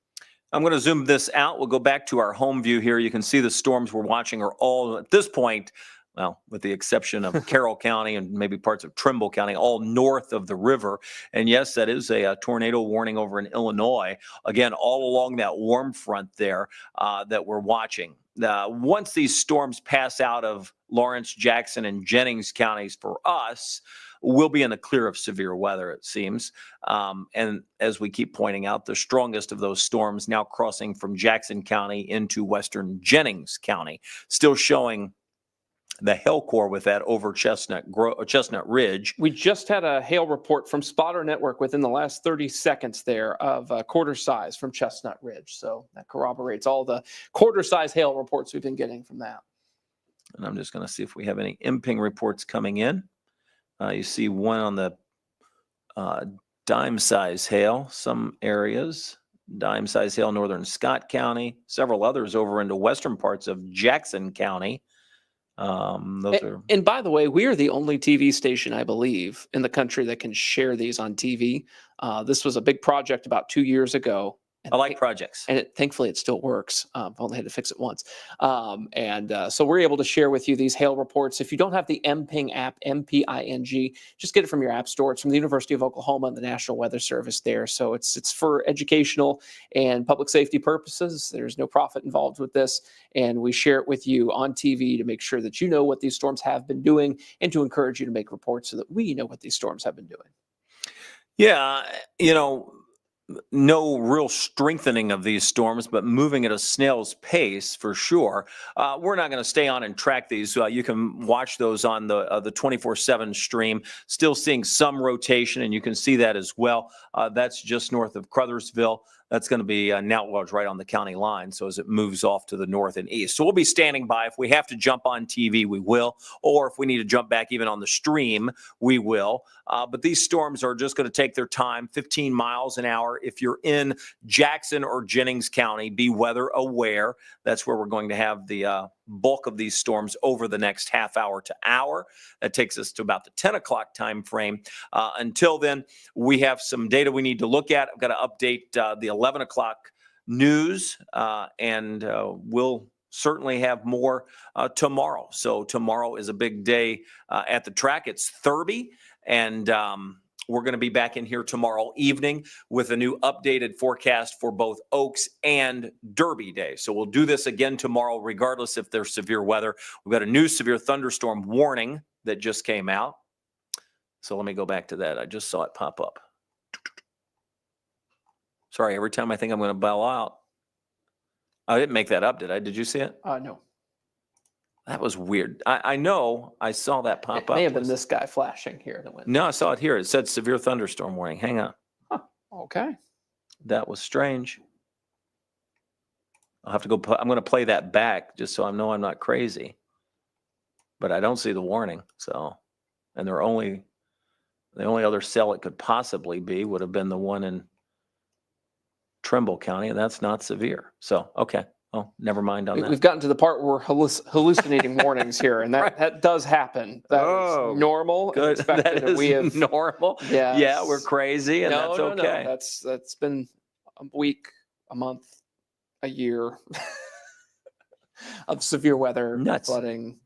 I'm going to zoom this out. We'll go back to our home view here. You can see the storms we're watching are all, at this point, well, with the exception of Carroll County and maybe parts of Trimble County, all north of the river. And yes, that is a tornado warning over in Illinois. Again, all along that warm front there that we're watching. Once these storms pass out of Lawrence, Jackson, and Jennings counties for us, we'll be in the clear of severe weather, it seems. And as we keep pointing out, the strongest of those storms now crossing from Jackson County into western Jennings County, still showing the hail core with that over Chestnut Ridge. We just had a hail report from Spotter Network within the last 30 seconds there of quarter size from Chestnut Ridge. So that corroborates all the quarter size hail reports we've been getting from that. And I'm just going to see if we have any imping reports coming in. You see one on the dime size hail, some areas, dime size hail, northern Scott County, several others over into western parts of Jackson County. And by the way, we are the only TV station, I believe, in the country that can share these on TV. This was a big project about 2 years ago. I like projects. And thankfully, it still works. I've only had to fix it once. So we're able to share with you these hail reports. If you don't have the MPing app, MPING, just get it from your app store. It's from the University of Oklahoma and the National Weather Service there. So it's for educational and public safety purposes. There's no profit involved with this. And we share it with you on TV to make sure that you know what these storms have been doing and to encourage you to make reports so that we know what these storms have been doing. Yeah, no real strengthening of these storms, but moving at a snail's pace for sure. We're not going to stay on and track these. You can watch those on the 24/7 stream. Still seeing some rotation, and you can see that as well. That's just north of Crothersville. That's going to be Noutwedge right on the county line. So as it moves off to the north and east. So we'll be standing by. If we have to jump on TV, we will. Or if we need to jump back even on the stream, we will. But these storms are just going to take their time, 15 miles an hour. If you're in Jackson or Jennings County, be weather aware. That's where we're going to have the bulk of these storms over the next half hour to hour. That takes us to about the 10 o'clock time frame. Until then, we have some data we need to look at. I've got to update the 11 o'clock news, and we'll certainly have more tomorrow. So tomorrow is a big day at the track. It's Thurby, and we're going to be back in here tomorrow evening with a new updated forecast for both Oaks and Derby Day. So we'll do this again tomorrow, regardless if there's severe weather. We've got a new severe thunderstorm warning that just came out. So let me go back to that. I just saw it pop up. Sorry, every time I think I'm going to bail out. I didn't make that up, did I? Did you see it? No. That was weird. I know I saw that pop up. It may have been this guy flashing here that went. No, I saw it here. It said severe thunderstorm warning. Hang on. Huh. Okay. That was strange. I'll have to go. I'm going to play that back just so I know I'm not crazy. But I don't see the warning. So, and the only other cell it could possibly be would have been the one in Trimble County, and that's not severe. So, okay. Oh, never mind on that. We've gotten to the part where we're hallucinating warnings here, and that, Right. That does happen. That is normal. Good. That is we have normal. Yes. Yeah, we're crazy, and that's okay. No. That's been a week, a month, a year of severe weather, Nuts. flooding,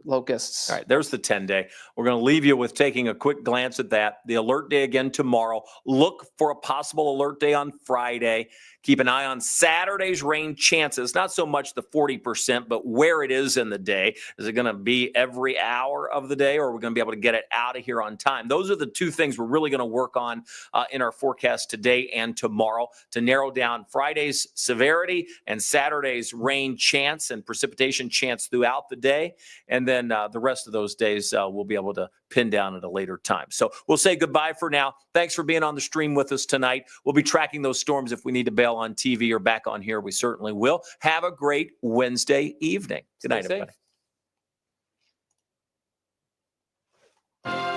locusts. All right, there's the 10-day. We're going to leave you with taking a quick glance at that. The alert day again tomorrow. Look for a possible alert day on Friday. Keep an eye on Saturday's rain chances, not so much the 40%, but where it is in the day. Is it going to be every hour of the day, or are we going to be able to get it out of here on time? Those are the two things we're really going to work on in our forecast today and tomorrow to narrow down Friday's severity and Saturday's rain chance and precipitation chance throughout the day. And then the rest of those days we'll be able to pin down at a later time. So we'll say goodbye for now. Thanks for being on the stream with us tonight. We'll be tracking those storms if we need to bail on TV or back on here. We certainly will. Have a great Wednesday evening. Good night, everybody.